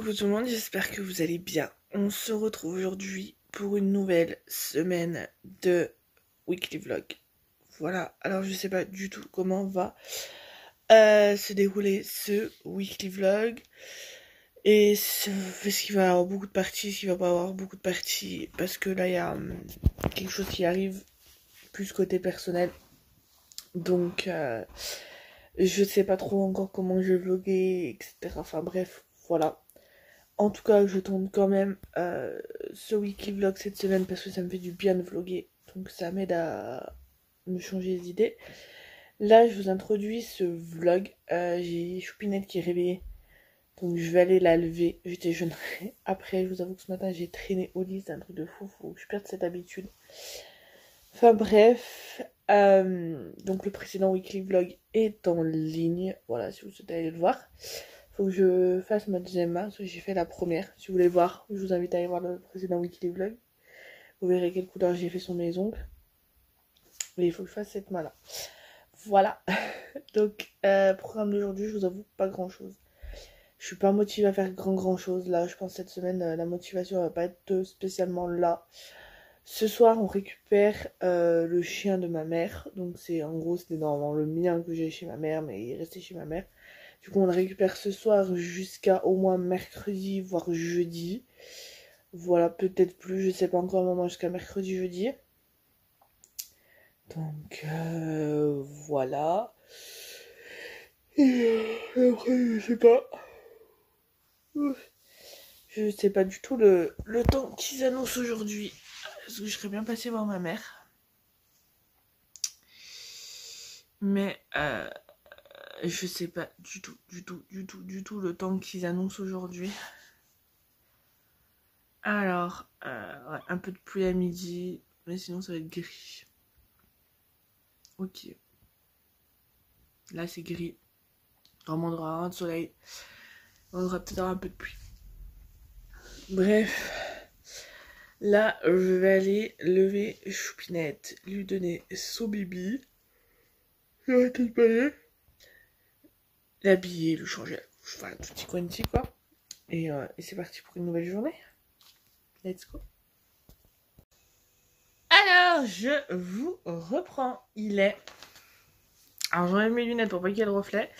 Coucou tout le monde, j'espère que vous allez bien. On se retrouve aujourd'hui pour une nouvelle semaine de Weekly Vlog. Voilà, alors je sais pas du tout comment va se dérouler ce Weekly Vlog. Et est-ce qu'il va y avoir beaucoup de parties, est-ce qu'il va pas y avoir beaucoup de parties. Parce que là il y a quelque chose qui arrive plus côté personnel. Donc je sais pas trop encore comment je vais vlogger, etc. Enfin bref, voilà. En tout cas, je tourne quand même ce weekly vlog cette semaine parce que ça me fait du bien de vlogger. Donc ça m'aide à me changer les idées. Là, je vous introduis ce vlog. J'ai Choupinette qui est réveillée. Donc je vais aller la lever. Je déjeunerai. Après, je vous avoue que ce matin, j'ai traîné au lit. C'est un truc de fou. Faut que je perde cette habitude. Enfin bref. Donc le précédent weekly vlog est en ligne. Voilà, si vous souhaitez aller le voir. Faut que je fasse ma deuxième main, parce que j'ai fait la première. Si vous voulez voir, je vous invite à aller voir le précédent weekly vlog. Vous verrez quelle couleur j'ai fait sur mes ongles. Mais il faut que je fasse cette main là. Voilà. Donc, programme d'aujourd'hui, je vous avoue, pas grand chose. Je suis pas motivée à faire grand chose. Là, je pense cette semaine, la motivation va pas être spécialement là. Ce soir, on récupère le chien de ma mère. Donc, en gros, c'était normalement le mien que j'ai chez ma mère, mais il est resté chez ma mère. Du coup, on le récupère ce soir jusqu'à au moins mercredi, voire jeudi. Voilà, peut-être plus, je sais pas encore moment, jusqu'à mercredi, jeudi. Donc, voilà. Et après, je sais pas. Je sais pas du tout le temps qu'ils annoncent aujourd'hui. Parce que je serais bien passée voir ma mère. Mais, je sais pas du tout le temps qu'ils annoncent aujourd'hui. Alors, ouais, un peu de pluie à midi, mais sinon ça va être gris. Ok. Là c'est gris. On aura un de soleil. On aura peut-être un peu de pluie. Bref. Là, je vais aller lever Choupinette, lui donner son bibi. Je vais tout balayer. L'habiller, le changer. Voilà, tout petit quanti quoi. Et c'est parti pour une nouvelle journée. Let's go. Alors, je vous reprends. Il est... Alors, j'enlève mes lunettes pour pas qu'il y ait le reflet.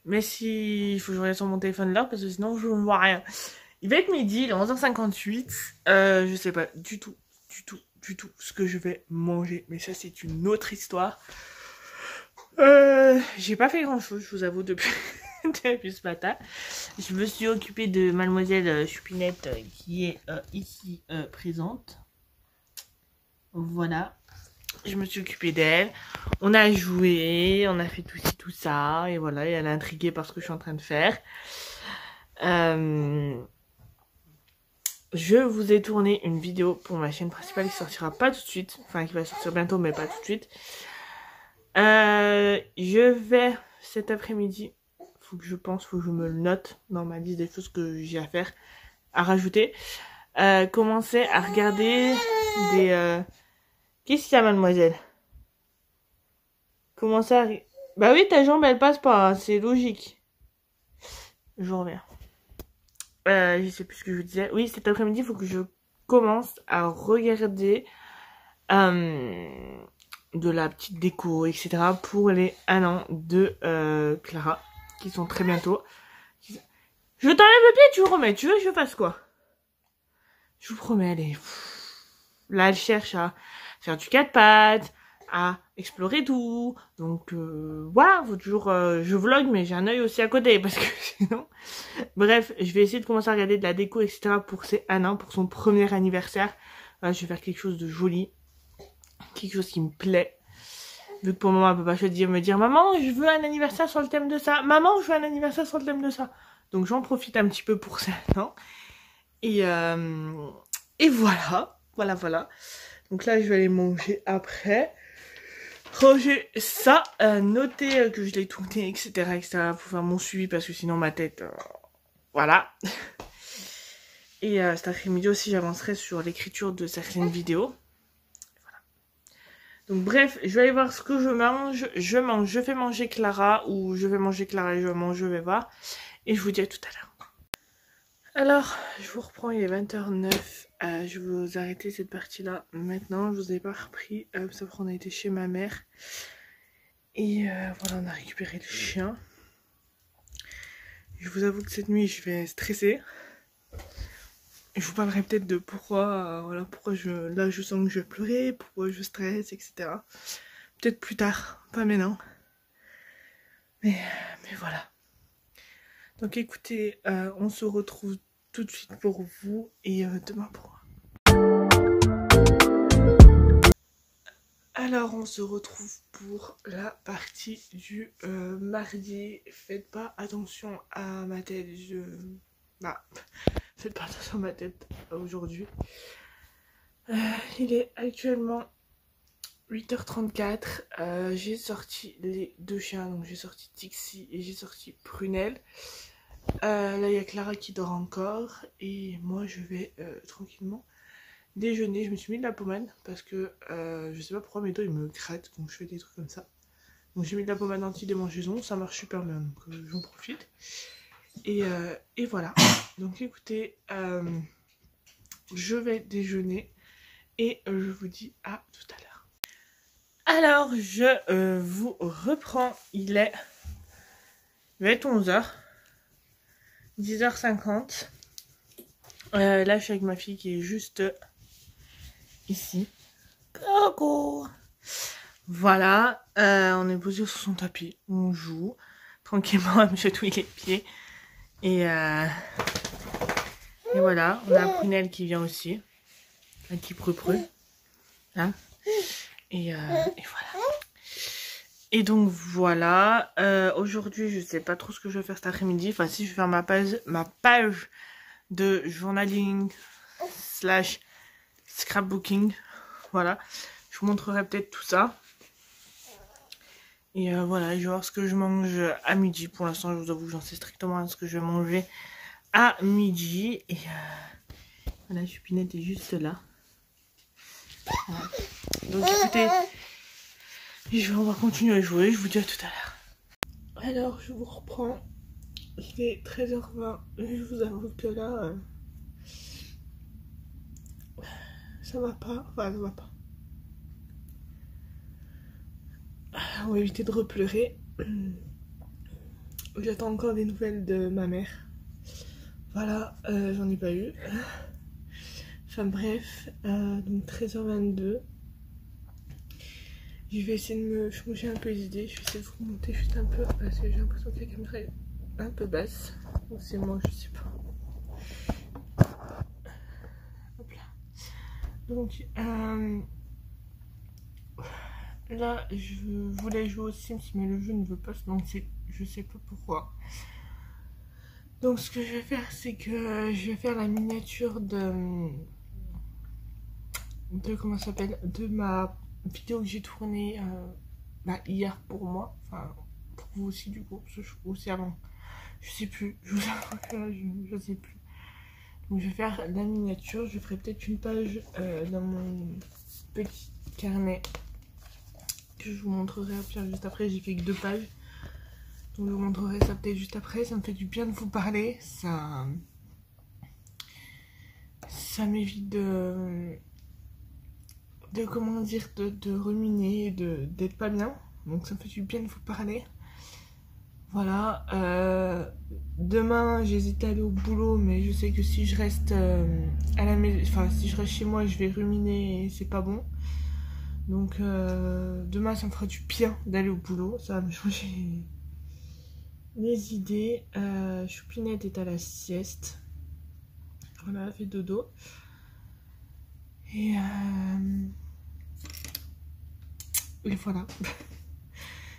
Mais si... Il faut que je regarde sur mon téléphone là, parce que sinon, je ne vois rien. Il va être midi, il est 11h58. Je sais pas du tout ce que je vais manger. Mais ça, c'est une autre histoire. J'ai pas fait grand-chose, je vous avoue, depuis ce matin. Je me suis occupée de mademoiselle Choupinette qui est ici présente. Voilà. Je me suis occupée d'elle. On a joué, on a fait tout ci, tout ça. Et voilà, et elle est intriguée par ce que je suis en train de faire. Je vous ai tourné une vidéo pour ma chaîne principale qui sortira pas tout de suite. Enfin, qui va sortir bientôt, mais pas tout de suite. Je vais, cet après-midi, faut que je me le note dans ma liste des choses que j'ai à faire, à rajouter. Commencer à regarder des... Qu'est-ce qu'il y a, mademoiselle? Commencer à... Bah oui, ta jambe, elle passe pas, hein, c'est logique. Je reviens. Je sais plus ce que je vous disais. Oui, cet après-midi, il faut que je commence à regarder de la petite déco, etc. pour les 1 an de Clara, qui sont très bientôt. Je t'enlève le pied, tu le remets. Tu veux que je fasse quoi? Je vous promets, allez. Là, elle cherche à faire du 4 pattes, à explorer tout. Donc, voilà, faut toujours... je vlog, mais j'ai un œil aussi à côté, parce que sinon... Bref, je vais essayer de commencer à regarder de la déco, etc. pour ses 1 an, pour son premier anniversaire. Voilà, je vais faire quelque chose de joli. Quelque chose qui me plaît. Vu que pour le moment, elle peut pas choisir me dire « Maman, je veux un anniversaire sur le thème de ça. Maman, je veux un anniversaire sur le thème de ça. » Donc, j'en profite un petit peu pour ça, non? Et voilà. Voilà. Donc là, je vais aller manger après. Ranger ça. Noter que je l'ai tourné, etc. pour faire mon suivi, parce que sinon, ma tête... voilà. Et cet après-midi aussi, j'avancerai sur l'écriture de certaines vidéos. Voilà. Donc bref, je vais aller voir ce que je mange. Je fais manger Clara, ou je vais manger Clara et je mange, je vais voir. Et je vous dis à tout à l'heure. Alors, je vous reprends, il est 20h09. Je vais vous arrêter cette partie-là. Maintenant, je vous ai pas repris, sauf qu'on a été chez ma mère. Et voilà, on a récupéré le chien. Je vous avoue que cette nuit, je vais stresser. Je vous parlerai peut-être de pourquoi, voilà, pourquoi là je sens que je vais pleurer, pourquoi je stresse, etc. Peut-être plus tard, pas maintenant. Mais voilà. Donc écoutez, on se retrouve tout de suite pour vous et demain pour moi. Alors on se retrouve pour la partie du mardi. Faites pas attention à ma tête, faites pas attention à ma tête aujourd'hui. Il est actuellement 8h34. J'ai sorti les deux chiens, donc j'ai sorti Tixi et j'ai sorti Prunelle. Là il y a Clara qui dort encore et moi je vais tranquillement déjeuner. Je me suis mis de la pommade parce que je sais pas pourquoi mes doigts ils me grattent quand je fais des trucs comme ça. Donc j'ai mis de la pommade anti-démangeaison, ça marche super bien, donc j'en profite. Et voilà. Donc écoutez, je vais déjeuner et je vous dis à tout à l'heure. Alors je vous reprends, il va être 11h, 10h50. Là je suis avec ma fille qui est juste ici. Coucou. Voilà, on est posé sur son tapis, on joue tranquillement, elle me chatouille les pieds. Et voilà, on a Prunelle qui vient aussi, un petit preux-preux. Hein, et voilà. Et donc voilà, aujourd'hui je sais pas trop ce que je vais faire cet après-midi. Enfin si, je vais faire ma page de journaling / scrapbooking. Voilà, je vous montrerai peut-être tout ça. Et voilà, je vais voir ce que je mange à midi. Pour l'instant, je vous avoue, j'en sais strictement rien ce que je vais manger à midi. Et voilà, Chupinette est juste là. Voilà. Donc écoutez, on va continuer à jouer. Je vous dis à tout à l'heure. Alors, je vous reprends. Il est 13h20. Je vous avoue que là, ça va pas. Enfin, ça va pas. On va éviter de repleurer. J'attends encore des nouvelles de ma mère. Voilà, j'en ai pas eu. Enfin bref, donc 13h22. Je vais essayer de me changer un peu les idées. Je vais essayer de vous remonter juste un peu parce que j'ai l'impression que la caméra est un peu basse. Ou c'est moi, je sais pas. Hop là. Donc, là, je voulais jouer aux Sims, mais le jeu ne veut pas se lancer. Je sais pas pourquoi. Donc, ce que je vais faire, c'est que je vais faire la miniature de comment ça s'appelle, de ma vidéo que j'ai tournée hier pour moi, enfin pour vous aussi du coup, aussi avant, je sais plus, je vous avoue que je sais plus. Donc je vais faire la miniature, je ferai peut-être une page dans mon petit carnet que je vous montrerai juste après. J'ai fait que 2 pages, donc je vous montrerai ça peut-être juste après. Ça me fait du bien de vous parler, ça m'évite de comment dire, de ruminer, d'être pas bien. Donc ça me fait du bien de vous parler. Voilà. Demain, j'hésite à aller au boulot, mais je sais que si je reste à la maison, enfin si je reste chez moi, je vais ruminer et c'est pas bon. Donc demain, ça me fera du bien d'aller au boulot. Ça va me changer les idées. Choupinette est à la sieste. Voilà, elle fait dodo. Et voilà.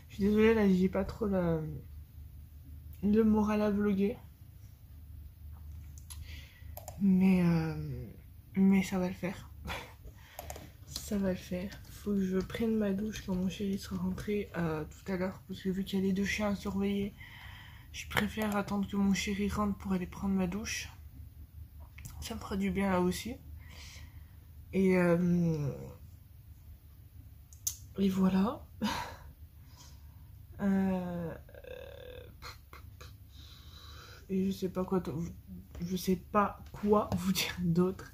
Je suis désolée, là, j'ai pas trop le moral à vlogger. Mais ça va le faire. Ça va le faire. Faut que je prenne ma douche quand mon chéri sera rentré tout à l'heure. Parce que vu qu'il y a les 2 chiens à surveiller, je préfère attendre que mon chéri rentre pour aller prendre ma douche. Ça me fera du bien là aussi. Et voilà. Et je sais pas quoi je sais pas quoi vous dire d'autre.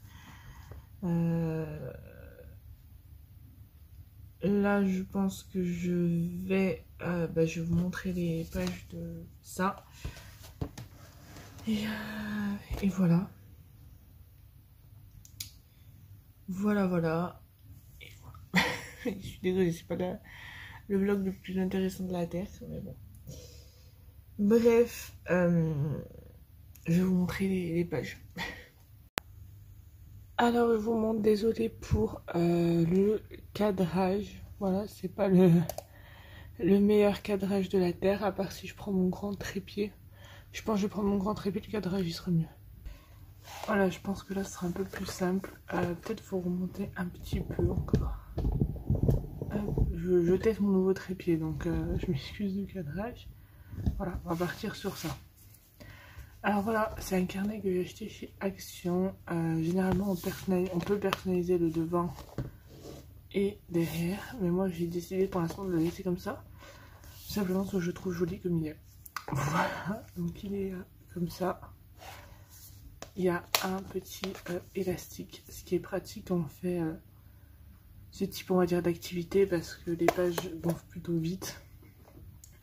Là, je pense que je vais vous montrer les pages de ça. Et voilà. Voilà. Et voilà. Je suis désolée, c'est pas le vlog le plus intéressant de la Terre, mais bon. Bref, je vais vous montrer les pages. Alors, je vous montre, désolée pour le cadrage. Voilà, c'est pas le meilleur cadrage de la Terre, à part si je prends mon grand trépied. Je pense que je vais prendre mon grand trépied, le cadrage il sera mieux. Voilà, je pense que là ce sera un peu plus simple. Peut-être faut remonter un petit peu encore. Je teste mon nouveau trépied, donc je m'excuse du cadrage. Voilà, on va partir sur ça. Alors voilà, c'est un carnet que j'ai acheté chez Action. Généralement on peut personnaliser le devant et derrière, mais moi j'ai décidé pour l'instant de le laisser comme ça, simplement parce que je trouve joli comme il est. Voilà, donc il est comme ça. Il y a un petit élastique, ce qui est pratique quand on fait ce type, on va dire, d'activité, parce que les pages gonflent plutôt vite.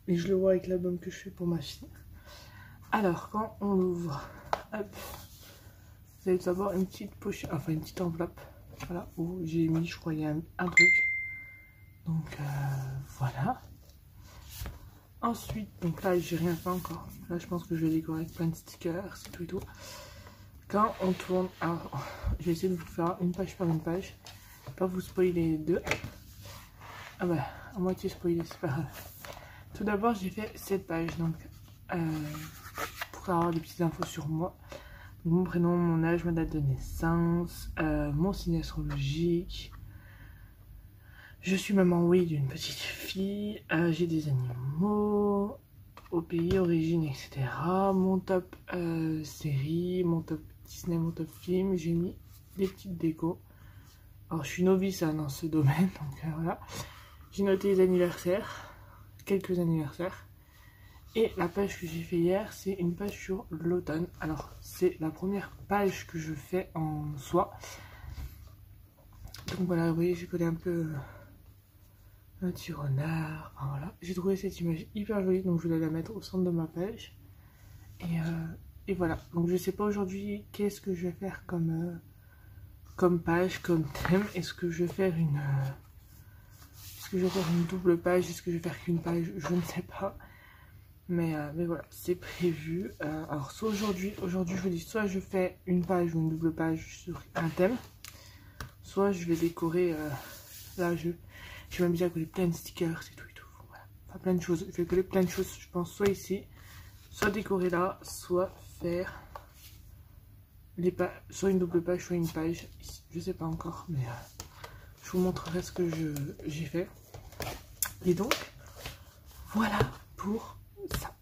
Et je le vois avec l'album que je fais pour ma fille. Alors, quand on l'ouvre, hop, vous avez d'abord une petite pochette, enfin une petite enveloppe, voilà, où j'ai mis, je crois, il y a un truc. Donc, voilà. Ensuite, donc là, j'ai rien fait encore. Là, je pense que je vais décorer avec plein de stickers, c'est tout et tout. Quand on tourne, alors, je vais essayer de vous faire une page par une page. Pas vous spoiler les deux. Ah bah, à moitié spoiler, c'est pas grave. Tout d'abord, j'ai fait cette page, donc, pour avoir des petites infos sur moi. Donc, mon prénom, mon âge, ma date de naissance, mon signe astrologique. Je suis maman, oui, d'une petite fille. J'ai des animaux, au pays, origine, etc. Mon top série, mon top Disney, mon top film. J'ai mis des petites décos. Alors, je suis novice dans ce domaine, donc voilà. J'ai noté les anniversaires, quelques anniversaires. Et la page que j'ai fait hier, c'est une page sur l'automne. Alors, c'est la première page que je fais en soi. Donc voilà, vous voyez, j'ai collé un peu un petit renard. Enfin, voilà. J'ai trouvé cette image hyper jolie, donc je voulais la mettre au centre de ma page. Et voilà. Donc je sais pas aujourd'hui qu'est-ce que je vais faire comme page, comme thème. Est-ce que je vais faire une double page? Est-ce que je vais faire qu'une page? Je ne sais pas. Mais voilà, c'est prévu. Alors soit aujourd'hui je vous dis, soit je fais une page ou une double page sur un thème, soit je vais décorer. Là, je vais m'amuser à coller plein de stickers et tout. Voilà. Enfin, plein de choses. Je vais coller plein de choses, je pense, soit ici, soit décorer là, soit faire soit une double page, soit une page ici. Je sais pas encore, mais je vous montrerai ce que j'ai fait. Et donc, voilà pour ça.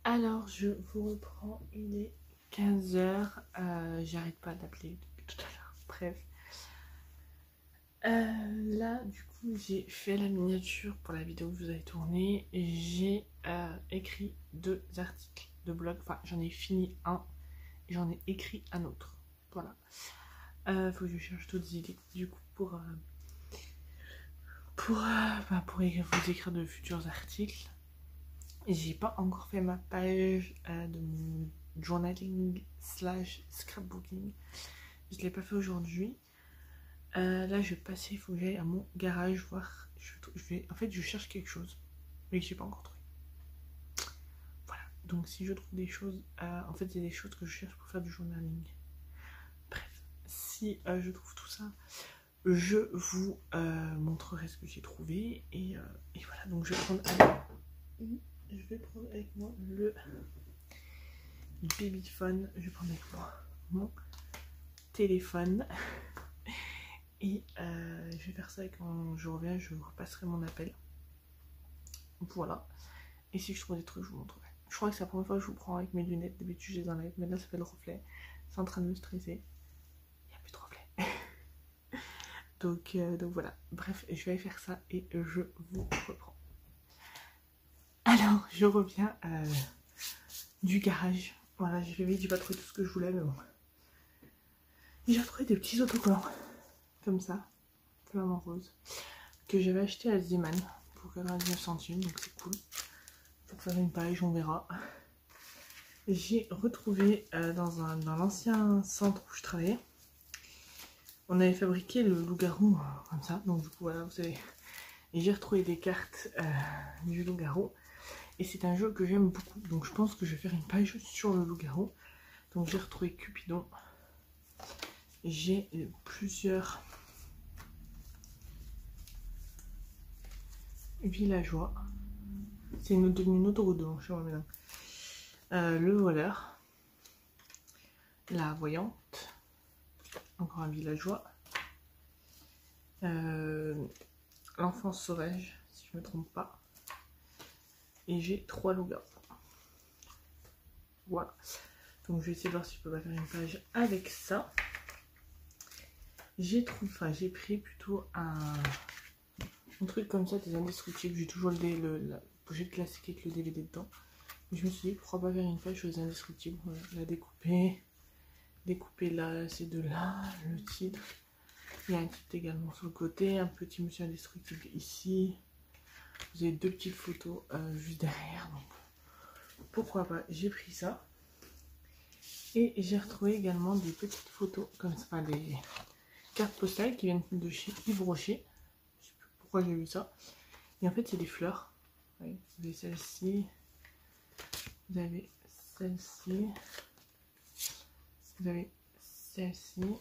Alors, je vous reprends, il est 15 h. J'arrête pas d'appeler depuis tout à l'heure. Bref. Là, du coup, j'ai fait la miniature pour la vidéo que vous avez tournée. J'ai écrit 2 articles de blog. Enfin, j'en ai fini un et j'en ai écrit un autre. Voilà. Faut que je cherche d'autres idées, du coup, pour vous écrire de futurs articles. J'ai pas encore fait ma page de mon journaling / scrapbooking. Je l'ai pas fait aujourd'hui. Là je vais passer, il faut que j'aille à mon garage voir. En fait je cherche quelque chose, mais je n'ai pas encore trouvé. Voilà, donc si je trouve des choses, en fait c'est des choses que je cherche pour faire du journaling. Bref, si je trouve tout ça, je vous montrerai ce que j'ai trouvé. Et voilà, donc je vais prendre avec moi le babyphone. Je vais prendre avec moi mon téléphone. Et je vais faire ça et quand je reviens, je repasserai mon appel. Voilà. Et si je trouve des trucs, je vous montrerai. Je crois que c'est la première fois que je vous prends avec mes lunettes. D'habitude, je les enlève. Mais là, ça fait le reflet. C'est en train de me stresser. Il n'y a plus de reflet. donc voilà. Bref, je vais aller faire ça et je vous reprends. Alors, je reviens du garage. Voilà, j'ai vite, j'ai pas trouvé tout ce que je voulais, mais bon. Et j'ai retrouvé des petits autocollants, comme ça, flamant rose, que j'avais acheté à Zeeman pour 99 centimes, donc c'est cool. Pour faire une page, on verra. J'ai retrouvé dans l'ancien centre où je travaillais, on avait fabriqué le loup-garou comme ça, donc du coup voilà, vous savez. Et j'ai retrouvé des cartes du loup-garou. Et c'est un jeu que j'aime beaucoup. Donc je pense que je vais faire une page sur le loup-garou. Donc j'ai retrouvé Cupidon. J'ai plusieurs villageois. C'est une autoroute de je sais pas maintenant. Le voleur. La voyante. Encore un villageois. L'enfant sauvage, si je me trompe pas. Et j'ai 3 loups-garous. Voilà. Donc je vais essayer de voir si je peux pas faire une page avec ça. J'ai pris plutôt un truc comme ça, des indestructibles. J'ai toujours la pochette classique avec le DVD dedans. Mais je me suis dit, pourquoi pas faire une page sur les indestructibles. Voilà, la découper là, ces deux-là, le titre. Il y a un titre également sur le côté, un petit monsieur indestructible ici. Vous avez 2 petites photos juste derrière, donc pourquoi pas, j'ai pris ça. Et j'ai retrouvé également des petites photos comme ça, enfin des cartes postales qui viennent de chez Yves Rocher. Je sais plus pourquoi j'ai vu ça. Et en fait c'est des fleurs. Oui, vous avez celle-ci, vous avez celle-ci, vous avez celle-ci,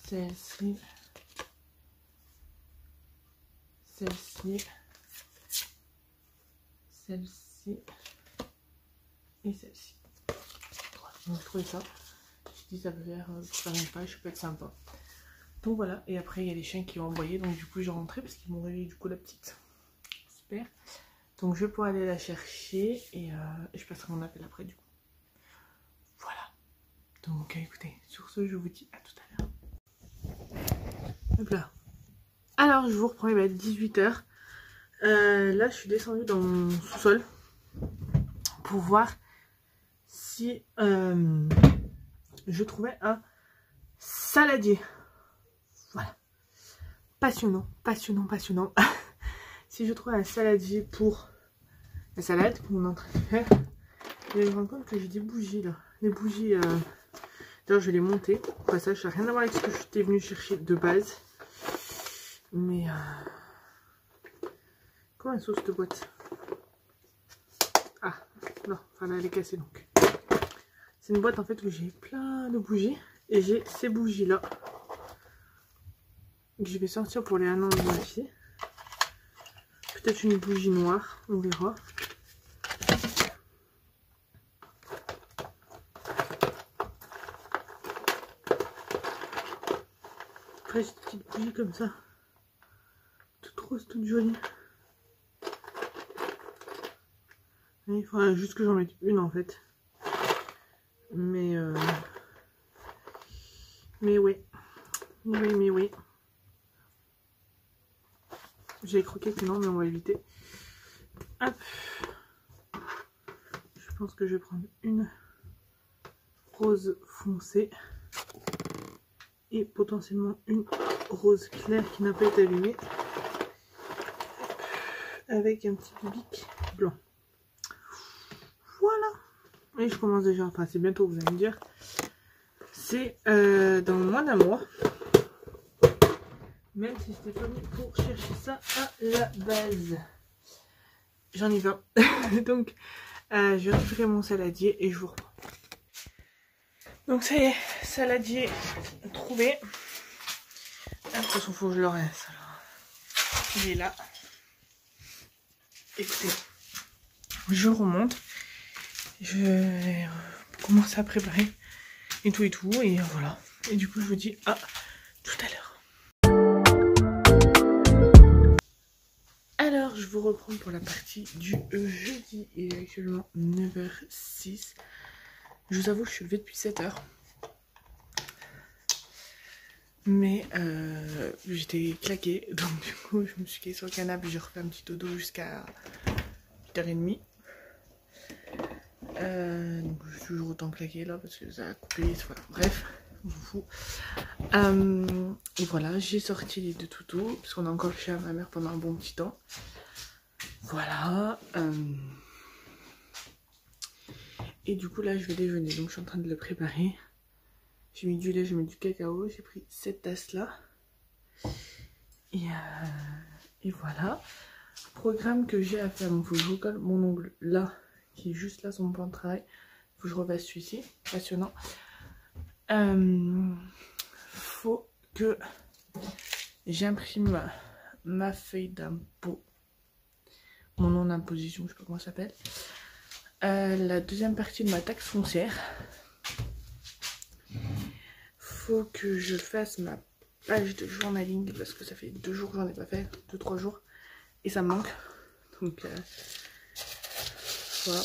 celle-ci, celle-ci, celle-ci et celle-ci. Voilà, donc je trouvais ça. Je dis ça peut faire pour faire une page, ça peut être sympa. Donc voilà, et après il y a les chiens qui ont envoyé, donc du coup j'ai rentré parce qu'ils m'ont réveillé du coup la petite. Super. Donc je vais pouvoir aller la chercher et je passerai mon appel après du coup. Voilà. Donc écoutez, sur ce je vous dis à tout à l'heure. Hop là. Alors je vous reprends, il va être 18 h. Là je suis descendue dans mon sous-sol pour voir si je trouvais un saladier. Voilà. Passionnant, passionnant, passionnant. Si je trouvais un saladier pour la salade qu'on est en train de faire, je vais me rendre compte que j'ai des bougies là. Les bougies, d'ailleurs je vais les monter. Au passage, ça n'a rien à voir avec ce que j'étais venue chercher de base. Mais comment elle sauce cette boîte? Ah, non, enfin là elle est cassée donc. C'est une boîte en fait où j'ai plein de bougies. Et j'ai ces bougies là. Que je vais sortir pour les 1 an de ma fille. Peut-être une bougie noire, on verra. Après j'ai des petites bougies comme ça. Toutes roses, toutes jolies. Et il faudra juste que j'en mette une en fait. Mais oui. Mais oui. J'ai croqué sinon, mais on va éviter. Hop. Je pense que je vais prendre une rose foncée. Et potentiellement une rose claire qui n'a pas été allumée. Avec un petit bic blanc. Voilà. Et je commence déjà, enfin c'est bientôt, vous allez me dire. C'est dans moins d'1 mois. Même si c'était pas mis pour chercher ça à la base. J'en ai 20. Donc je vais récupérer mon saladier et je vous reprends. Donc ça y est, saladier trouvé. De toute façon faut que je le rince. Il est là. Écoutez, je remonte. Je vais commencer à préparer et tout et voilà. Et du coup je vous dis à tout à l'heure. Alors je vous reprends pour la partie du jeudi. Il est actuellement 9h06. Je vous avoue je suis levée depuis 7h. Mais j'étais claquée. Donc du coup je me suis calée sur le canapé. J'ai refait un petit dodo jusqu'à 8h30. Donc je suis toujours autant claqué là parce que ça a coupé. Voilà. Bref, on s'en fout. Et voilà, j'ai sorti les deux toutous parce qu'on a encore chez ma mère pendant un bon petit temps. Voilà. Et du coup là je vais déjeuner, donc je suis en train de le préparer. J'ai mis du lait, j'ai mis du cacao, j'ai pris cette tasse là. Et voilà. Programme que j'ai à faire, donc il faut que je recolle mon ongle là, qui est juste là sur mon plan de travail. Il faut que je refasse celui-ci, passionnant. Faut que j'imprime ma feuille d'impôt, mon nom d'imposition, je sais pas comment ça s'appelle. La deuxième partie de ma taxe foncière. Faut que je fasse ma page de journaling parce que ça fait 2 jours que j'en ai pas fait, 2-3 jours, et ça me manque. Donc voilà.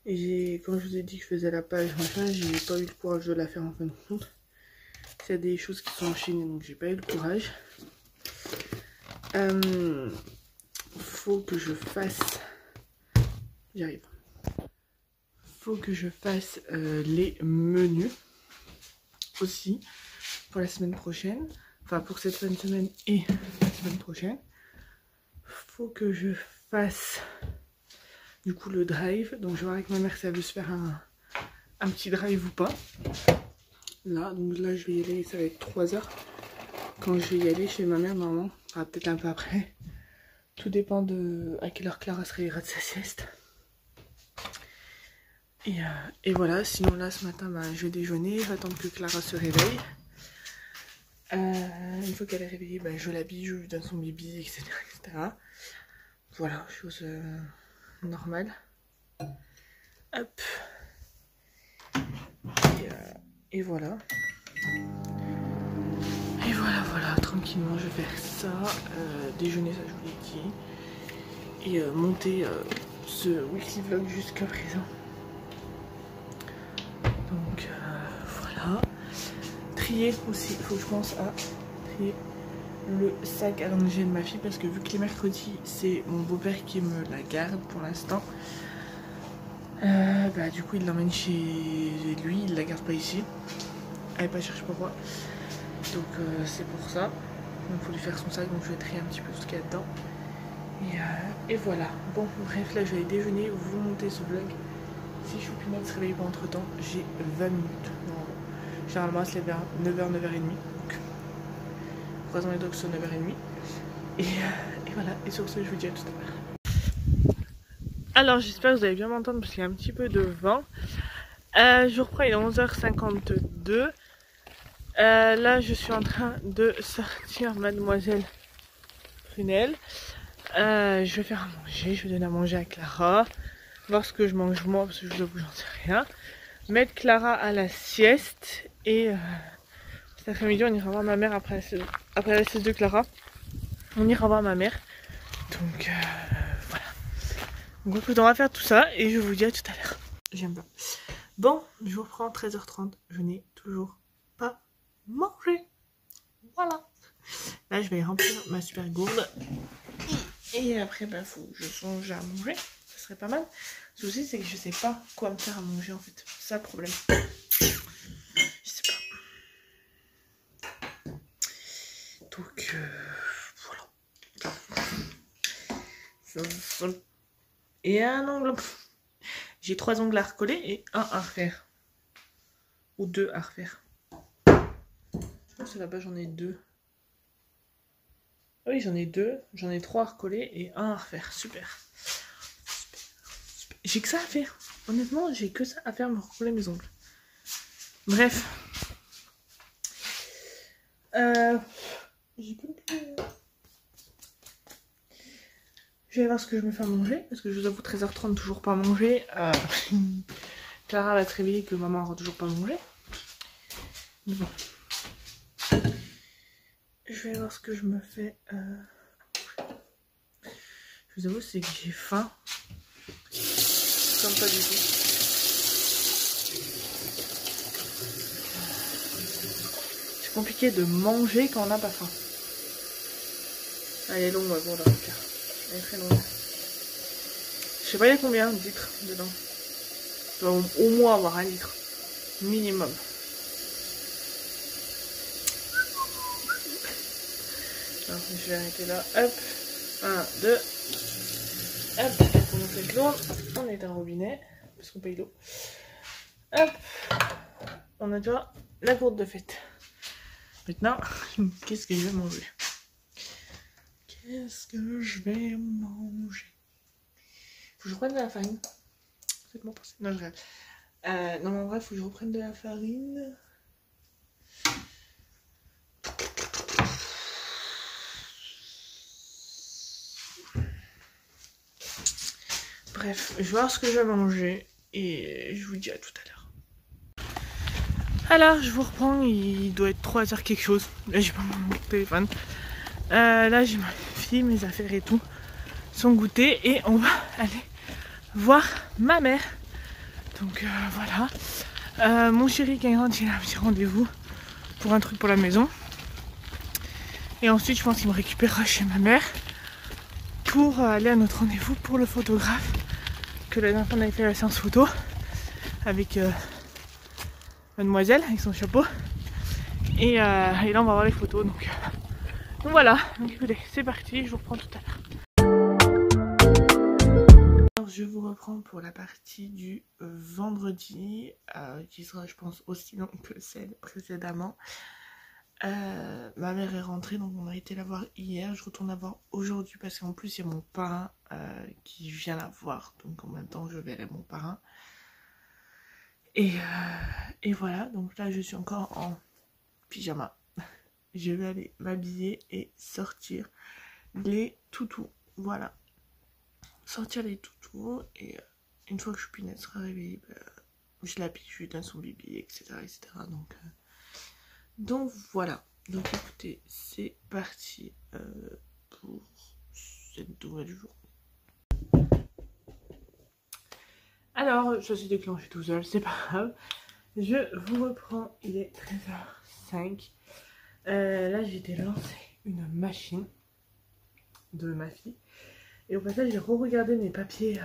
Et quand je vous ai dit que je faisais la page machin, j'ai pas eu le courage de la faire en fin de compte. Il y a des choses qui sont enchaînées, donc j'ai pas eu le courage. Faut que je fasse, j'arrive. Faut que je fasse les menus aussi pour la semaine prochaine, enfin pour cette fin de semaine et la semaine prochaine. Faut que je fasse du coup le drive, donc je vais voir avec ma mère si elle veut se faire un petit drive ou pas. Là, donc là je vais y aller, ça va être 3 heures quand je vais y aller chez ma mère normalement, enfin, peut-être un peu après, tout dépend de à quelle heure Clara se réveillera de sa sieste. Et voilà, sinon là ce matin bah, je vais déjeuner, je vais attendre que Clara se réveille. Une fois qu'elle est réveillée, bah, je l'habille, je lui donne son bibi, etc. Voilà, chose normale. Hop. Et voilà. Et voilà, tranquillement je vais faire ça. Déjeuner, ça je vous l'ai dit. Et monter ce weekly vlog jusqu'à présent. Donc voilà. Trier aussi, il faut que je pense à trier le sac à langer de ma fille parce que vu que les mercredis c'est mon beau-père qui me la garde pour l'instant, bah du coup il l'emmène chez lui, il la garde pas ici, elle n'est pas chercher pourquoi, donc c'est pour ça. Il faut lui faire son sac, donc je vais trier un petit peu tout ce qu'il y a dedans. Et voilà, bon bref, là je vais aller déjeuner, vous monter ce vlog. Si Choupinette se réveille pas entre temps, j'ai 20 minutes. Généralement elle se lève vers 9h, 9h30. Donc croisons les doigts que ce soit 9h30. Et voilà, et sur ce je vous dis à tout à l'heure. Alors j'espère que vous allez bien m'entendre parce qu'il y a un petit peu de vent. Je reprends, il est 11h52. Là je suis en train de sortir Mademoiselle Prunelle. Je vais faire à manger, je vais donner à manger à Clara. Voir ce que je mange moi parce que je vous avoue j'en sais rien. Mettre Clara à la sieste. Et cet après-midi on ira voir ma mère après la sieste de Clara. On ira voir ma mère. Donc voilà. Donc écoute, on va faire tout ça et je vous dis à tout à l'heure. J'aime pas. Bon, je vous reprends 13h30. Je n'ai toujours pas mangé. Voilà. Là, je vais remplir ma super gourde. Et après, bah, faut que je songe à manger. Ce serait pas mal. Le souci, c'est que je sais pas quoi me faire à manger en fait. C'est ça le problème. Je sais pas. Donc, voilà. Et un ongle. J'ai 3 ongles à recoller et un à refaire. Ou 2 à refaire. C'est là-bas, j'en ai 2. Ah oui, j'en ai 2. J'en ai 3 à recoller et un à refaire. Super. J'ai que ça à faire. Honnêtement, j'ai que ça à faire, me recoller mes ongles. Bref. J'ai plus... Je vais voir ce que je me fais à manger. Parce que je vous avoue, 13h30, toujours pas mangé. Clara va se réveiller que maman aura toujours pas mangé. Mais bon. Je vais voir ce que je me fais. Je vous avoue, c'est que j'ai faim. Comme pas du tout. C'est compliqué de manger quand on n'a pas faim. Elle est longue, bon, là, elle est très longue. Je sais pas il y a combien de litres dedans. Je dois au moins avoir 1 litre. Minimum. Alors, je vais arrêter là. Hop. 1, 2. Hop. On fait de l'eau. On est un robinet. Parce qu'on paye l'eau. Hop. On a déjà la gourde de fête. Maintenant, qu'est-ce que je vais manger? Qu'est-ce que je vais manger? Faut que je reprenne de la farine. Faites-moi penser. Non, je rêve. Non, mais en vrai, faut que je reprenne de la farine. Bref, je vais voir ce que je vais manger. Et je vous dis à tout à l'heure. Alors, je vous reprends. Il doit être 3h quelque chose. Là, j'ai pas mon téléphone. Là, j'ai ma fille, mes affaires et tout. Son goûter. Et on va aller voir ma mère. Donc voilà. Mon chéri qui a un petit rendez-vous pour un truc pour la maison. Et ensuite je pense qu'il me récupérera chez ma mère pour aller à notre rendez-vous pour le photographe. Que la dernière fois on avait fait la séance photo avec mademoiselle avec son chapeau. Et là on va voir les photos. Donc voilà. Donc écoutez, c'est parti, je vous reprends tout à l'heure. Je vous reprends pour la partie du vendredi qui sera je pense aussi longue que celle précédemment. Ma mère est rentrée donc on a été la voir hier. Je retourne la voir aujourd'hui parce qu'en plus il y a mon parrain qui vient la voir. Donc en même temps je verrai mon parrain. Et voilà, donc là je suis encore en pyjama. Je vais aller m'habiller et sortir les toutous. Voilà. Sortir les toutous et une fois que Choupinette sera réveillée, je l'habille, je lui donne son bibi, etc. etc. Donc voilà. Donc écoutez, c'est parti pour cette nouvelle journée. Alors, ça s'est déclenché tout seul, c'est pas grave. Je vous reprends, il est 13h05. Là, j'ai été lancer une machine de ma fille. Et au passage, j'ai re-regardé mes papiers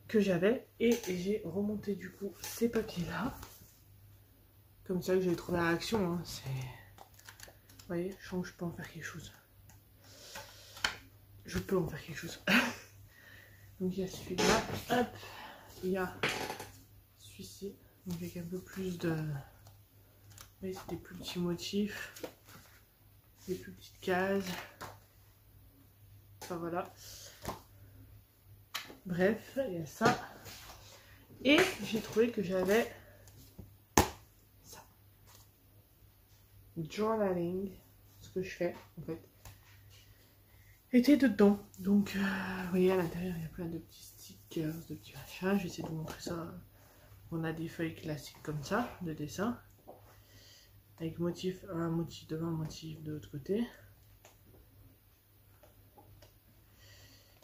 que j'avais. Et j'ai remonté du coup ces papiers-là. Comme ça que j'ai trouvé la réaction. Hein. C'est... Vous voyez, je sens que je peux en faire quelque chose. Je peux en faire quelque chose. Donc il y a celui-là. Hop. Il y a celui-ci. Donc avec un peu plus de... Vous voyez, c'est des plus petits motifs. Des plus petites cases. Enfin voilà. Bref, il y a ça. Et j'ai trouvé que j'avais ça. Journaling. Ce que je fais en fait. Était dedans. Donc vous voyez à l'intérieur il y a plein de petits stickers, de petits machins. Je vais essayer de vous montrer ça. On a des feuilles classiques comme ça, de dessin. Avec motif, un motif devant, un motif de l'autre côté.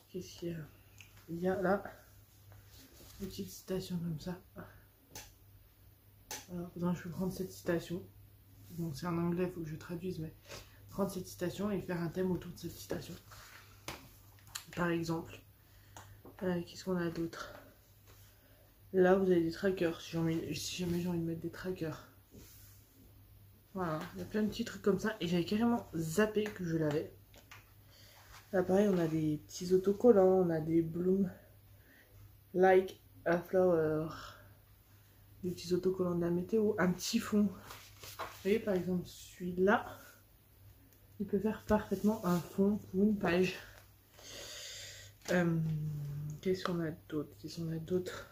Qu'est-ce qu'il y a? Il y a là une petite citation comme ça. Alors, je vais prendre cette citation. Bon, c'est en anglais, il faut que je traduise, mais prendre cette citation et faire un thème autour de cette citation. Par exemple, qu'est-ce qu'on a d'autre? Là, vous avez des trackers, si jamais j'ai envie de mettre des trackers. Voilà, il y a plein de petits trucs comme ça. Et j'avais carrément zappé que je l'avais. Là, pareil, on a des petits autocollants, on a des blooms like a flower. Des petits autocollants de la météo, un petit fond. Vous voyez, par exemple, celui-là, il peut faire parfaitement un fond pour une page. Qu'est-ce qu'on a d'autre?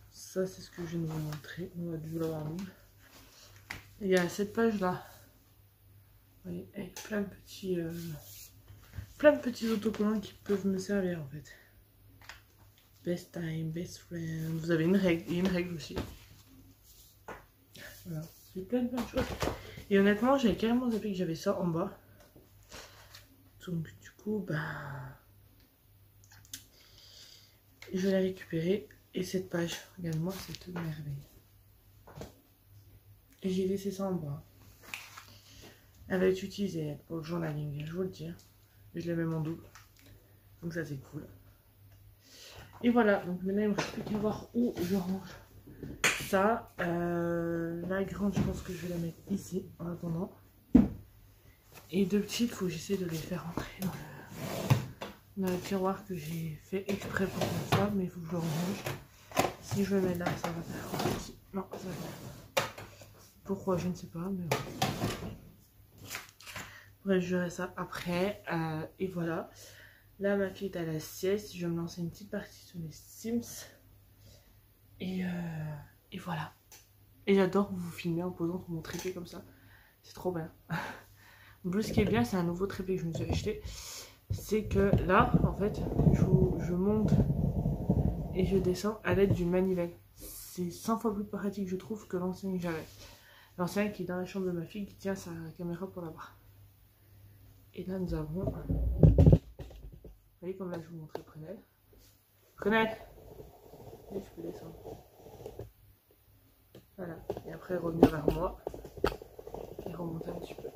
Ça, c'est ce que je viens de vous montrer. On va dû l'avoir mis. Il y a cette page-là. Vous voyez, avec plein de petits autocollants qui peuvent me servir, en fait. Best time, best friend. Vous avez une règle, et une règle aussi. Voilà, c'est plein de choses. Et honnêtement, j'avais carrément zappé que j'avais ça en bas. Donc du coup, je vais la récupérer. Et cette page, regarde-moi cette merveille. Et j'ai laissé ça en bas. Elle va être utilisée pour le journaling, je vous le dis. Je l'ai même en double. Donc ça c'est cool. Et voilà, donc maintenant il me reste plus qu'à voir où je range ça. La grande, je pense que je vais la mettre ici en attendant. Et deux petites, il faut que j'essaie de les faire rentrer dans le tiroir que j'ai fait exprès pour faire ça, mais il faut que je le range. Si je le mets là, ça va faire ici. Non, ça va faire. Pourquoi, je ne sais pas, mais bon. Bref, je verrai ça après. Et voilà. Là, ma fille est à la sieste. Je vais me lancer une petite partie sur les Sims. Et voilà. Et j'adore vous filmer en posant sur mon trépied comme ça. C'est trop bien. En plus, ce qui est bien, c'est un nouveau trépied que je me suis acheté. C'est que là, en fait, je monte et je descends à l'aide d'une manivelle. C'est 100 fois plus pratique, je trouve, que l'ancien que j'avais. L'ancien qui est dans la chambre de ma fille, qui tient sa caméra pour la voir. Et là, nous avons... Vous voyez comme là, je vous montrais Prunelle. Prunelle! Et je peux descendre. Voilà. Et après, revenir vers moi. Et remonter un petit peu.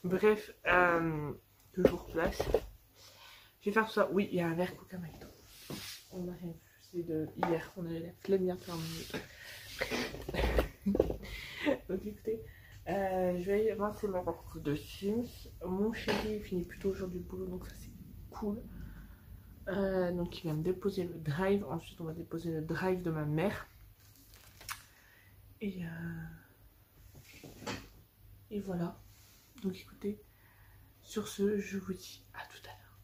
Bref, que je vous replace. Je vais faire tout ça. Oui, il y a un verre Coca Macdo. On n'a rien vu. C'est de hier. On avait la flemme bien faire donc écoutez, je vais avancer ma partie de Sims. Mon chéri finit plutôt aujourd'hui le boulot, donc ça c'est cool. Donc il vient me déposer le drive. Ensuite on va déposer le drive de ma mère. Et voilà. Donc écoutez, sur ce, je vous dis à tout à l'heure.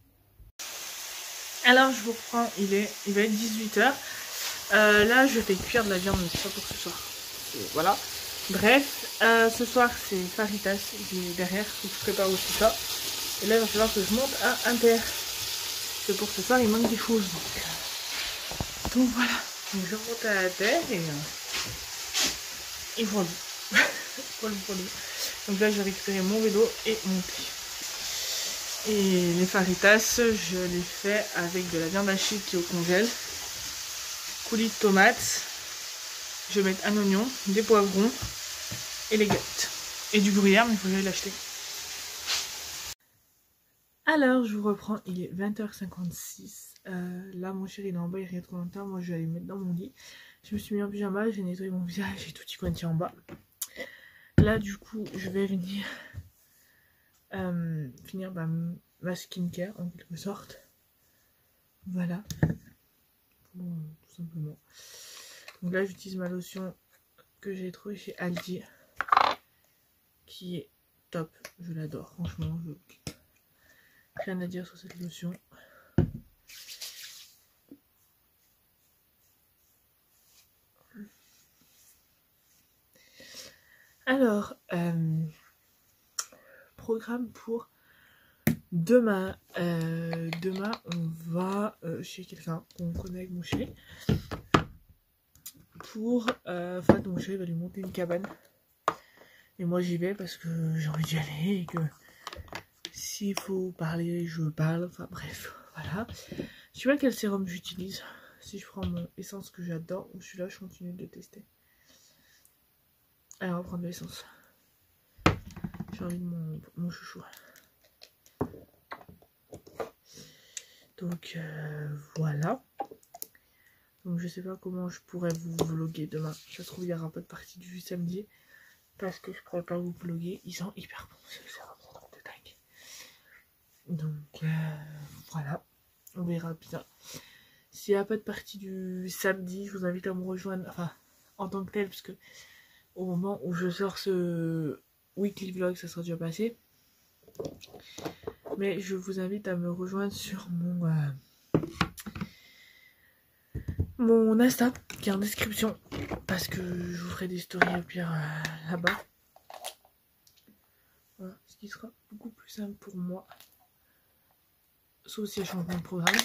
Alors je vous reprends, il va être 18 h. Là je vais cuire de la viande, mais c'est pas pour ce soir. Voilà. Bref, ce soir c'est Faritas qui est derrière, faut que je prépare aussi ça. Et là il va falloir que je monte à Inter. Parce que pour ce soir il manque des choses. Donc voilà. Donc je remonte à Inter et voilà. Voilà. Donc là je vais récupérer mon vélo et mon pied. Et les faritas, je les fais avec de la viande hachée qui est au congèle, coulis de tomates, je vais mettre un oignon, des poivrons et les galettes. Et du gruyère, mais il faut que j'aille l'acheter. Alors, je vous reprends, il est 20 h 56. Là, mon chéri, il est en bas, il rien trop longtemps. Moi, je vais aller me mettre dans mon lit. Je me suis mis en pyjama, j'ai nettoyé mon visage, j'ai tout y cointé en bas. Là, du coup, je vais venir finir ma skincare, en quelque sorte. Voilà. Bon, tout simplement. Donc là, j'utilise ma lotion que j'ai trouvée chez Aldi, qui est top. Je l'adore, franchement. Rien à dire sur cette lotion. Alors, programme pour demain. Demain, on va chez quelqu'un qu'on connaît avec mon chéri. Pour... enfin, mon chéri va lui monter une cabane. Et moi, j'y vais parce que j'ai envie d'y aller et que s'il faut parler, je parle. Enfin, bref, voilà. Je sais pas quel sérum j'utilise. Si je prends mon essence que j'adore ou celui-là, je continue de le tester. Alors, on va prendre de l'essence. J'ai envie de mon chouchou. Donc, voilà. Donc, je sais pas comment je pourrais vous vlogger demain. Ça se trouve, il y aura pas de partie du samedi. Parce que je pourrais pas vous vlogger. Ils sont hyper bons, ces sérums, de dingue. Donc, voilà. On verra bien. S'il n'y a pas de partie du samedi, je vous invite à me rejoindre. Enfin, en tant que tel, parce que au moment où je sors ce weekly vlog, ça sera déjà passé. Mais je vous invite à me rejoindre sur mon Insta, qui est en description. Parce que je vous ferai des stories au pire là-bas. Voilà, ce qui sera beaucoup plus simple pour moi. Sauf si elle change mon programme.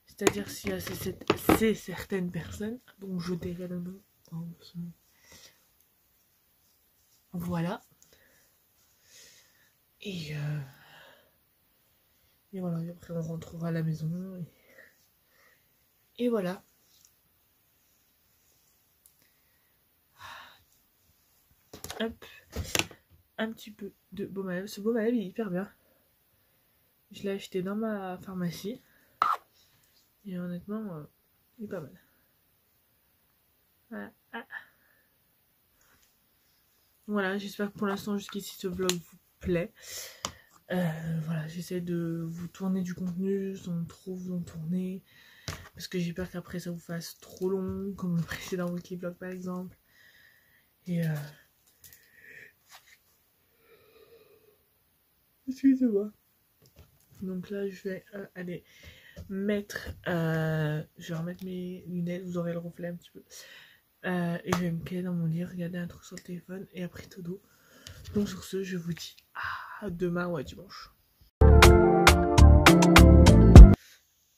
C'est-à-dire s'il y a ces certaines personnes dont je tairai le nom en dessous. Voilà. Et voilà, et après on rentrera à la maison. Et voilà. Hop. Un petit peu de baume à lèvres. Ce baume à lèvres il est hyper bien. Je l'ai acheté dans ma pharmacie. Et honnêtement, il est pas mal. Voilà, voilà, j'espère que pour l'instant jusqu'ici ce vlog vous plaît. Voilà, j'essaie de vous tourner du contenu sans trop vous en tourner. Parce que j'ai peur qu'après ça vous fasse trop long, comme le précédent weekly vlog par exemple. Et excusez-moi. Donc là je vais aller mettre... je vais remettre mes lunettes, vous aurez le reflet un petit peu. Et je vais me caler dans mon lit, regarder un truc sur le téléphone et après tout doux. Donc sur ce, je vous dis à demain ou à dimanche.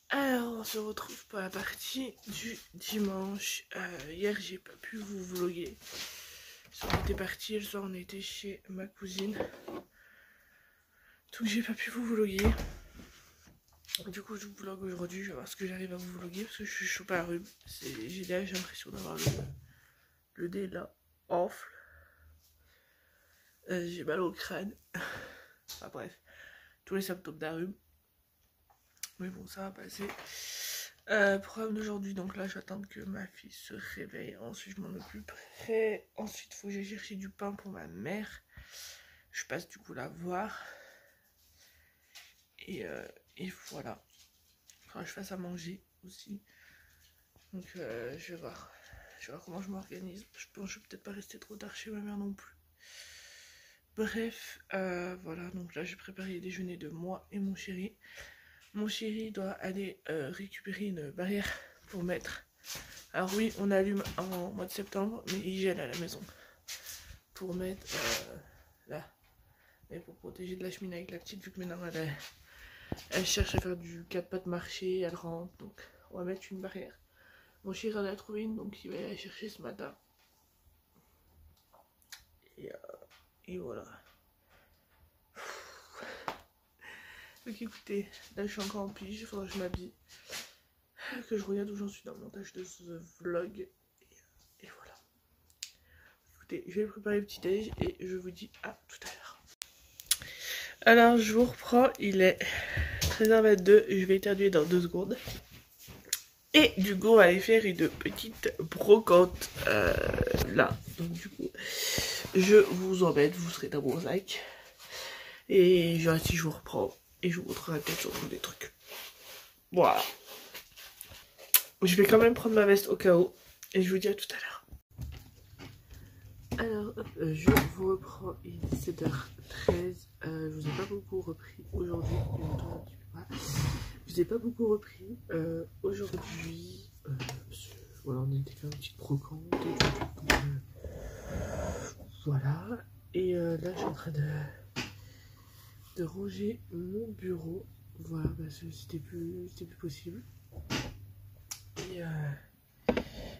Alors on se retrouve pour la partie du dimanche. Hier j'ai pas pu vous vlogger. On était parti, le soir on était chez ma cousine. Donc j'ai pas pu vous vlogger. Du coup je vous vlog aujourd'hui, je vais voir ce que j'arrive à vous vlogger parce que je suis chaud à la rhume. J'ai l'impression d'avoir le nez là enfle. J'ai mal au crâne. Enfin bref, tous les symptômes d'un rhume. Mais bon, ça va passer. Programme d'aujourd'hui, donc là j'attends que ma fille se réveille. Ensuite je m'en occuperai. Ensuite il faut que j'aille chercher du pain pour ma mère. Je passe du coup la voir. Et voilà. Enfin, je fasse à manger aussi. Donc je vais voir. Je vais voir comment je m'organise. Je pense que je vais peut-être pas rester trop tard chez ma mère non plus. Bref, voilà. Donc là j'ai préparé le déjeuner de moi et mon chéri. Mon chéri doit aller récupérer une barrière pour mettre. Alors oui, on allume en mois de septembre, mais il gèle à la maison. Pour mettre là. Et pour protéger de la cheminée avec la petite, vu que maintenant elle cherche à faire du 4 pattes marché, elle rentre. Donc on va mettre une barrière. Mon chéri en a trouvé une, donc il va aller la chercher ce matin. Et voilà. Donc écoutez, là je suis encore en pige, il faudra que je m'habille. Que je regarde où j'en suis dans le montage de ce vlog. Et voilà. Écoutez, je vais préparer le petit déj et je vous dis à tout à l'heure. Alors je vous reprends, il est 13h22, je vais éternuer dans 2 secondes. Et du coup on va aller faire une petite brocante là. Donc du coup je vous embête, vous serez dans mon sac. Et si je vous reprends et je vous montrerai peut-être sur des trucs. Voilà. Je vais quand même prendre ma veste au cas où. Et je vous dis à tout à l'heure. Alors, je vous reprends, il est 17h13. Je vous ai pas beaucoup repris aujourd'hui. Je vous ai pas beaucoup repris aujourd'hui. Voilà, on a été faire une petite brocante. Voilà. Et là, je suis en train de ranger mon bureau. Voilà, parce que c'était plus possible. Et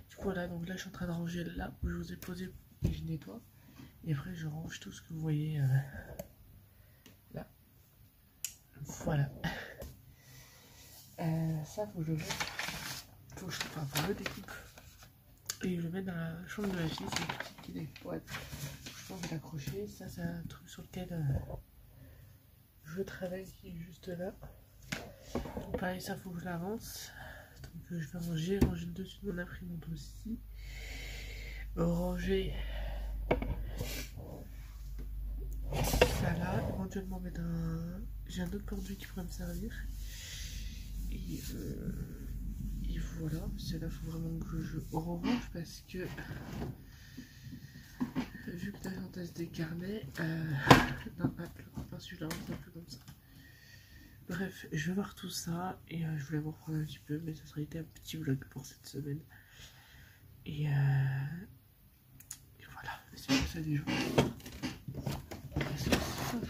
du coup, voilà, donc là, je suis en train de ranger là où je vous ai posé. Et je nettoie et après je range tout ce que vous voyez là. Voilà. Ça faut que je le mette. Faut que je le découpe et je le mets dans la chambre de la fille. C'est une petite qui est pour être. Je pense que je vais l'accrocher. Ça c'est un truc sur lequel je travaille qui est juste là. Donc pareil, ça faut que je l'avance. Donc je vais ranger le dessus de mon imprimante aussi. Ranger ça là, éventuellement mettre un... J'ai un autre conduit qui pourrait me servir. Et voilà, c'est là, il faut vraiment que je range parce que vu que la synthèse des carnets, non, pas celui-là, on un peu comme ça. Bref, je vais voir tout ça et je voulais vous reprendre un petit peu, mais ça sera été un petit vlog pour cette semaine. Et voilà, c'est comme ça des jours. Est-ce que c'est ça, je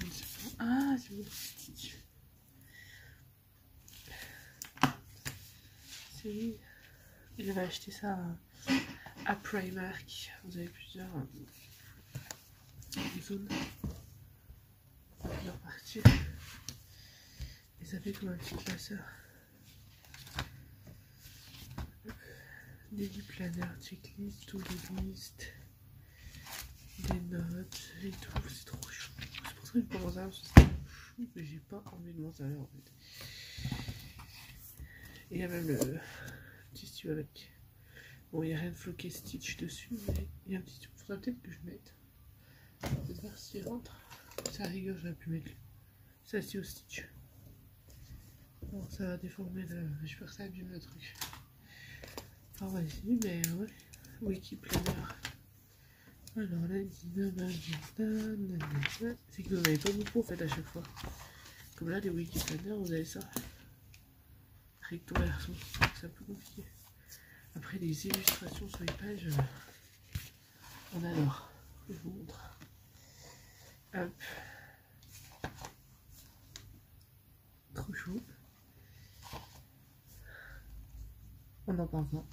ne sais pas. Ah, c'est mon petit. C'est lui. J'avais acheté ça à Primark. Vous avez plusieurs zones, plusieurs parties. Et ça fait comme un petit classeur. Daily planner, checklist, to do list, des notes et tout. C'est trop chou. C'est pour ça que je commence à avoir ce chou, mais j'ai pas envie de m'en servir en fait. Et il y a même le tissu avec. Bon, il n'y a rien de floqué Stitch dessus, mais il y a un petit truc. Faudrait peut-être que je mette. Peut-être voir s'il rentre. Ça rigueur, j'aurais pu mettre ça aussi au Stitch. Bon, ça va déformer le. J'espère que ça abîme le truc. Enfin, vas-y, mais ouais. Wikiplanner. Alors là, c'est que vous n'en avez pas beaucoup en fait à chaque fois. Comme là, les Wikiplanner, vous avez ça. Recto verso, c'est un peu compliqué. Après, les illustrations sur les pages, on adore. Je vous montre. Hop. Trop chaud. On en parle pas.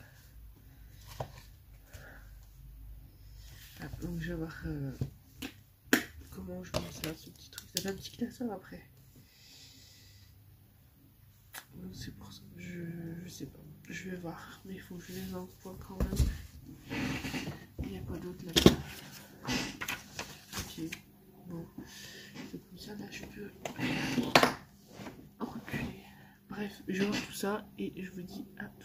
Hop, donc je vais voir comment je mets ça, ce petit truc. Ça fait un petit classeur après. C'est pour ça. Je sais pas. Je vais voir. Mais il faut que je les envoie quand même. Il n'y a pas d'autre là-bas. Ok. Bon. C'est comme ça, là, je peux reculer. Bref, je vais voir tout ça et je vous dis à tout.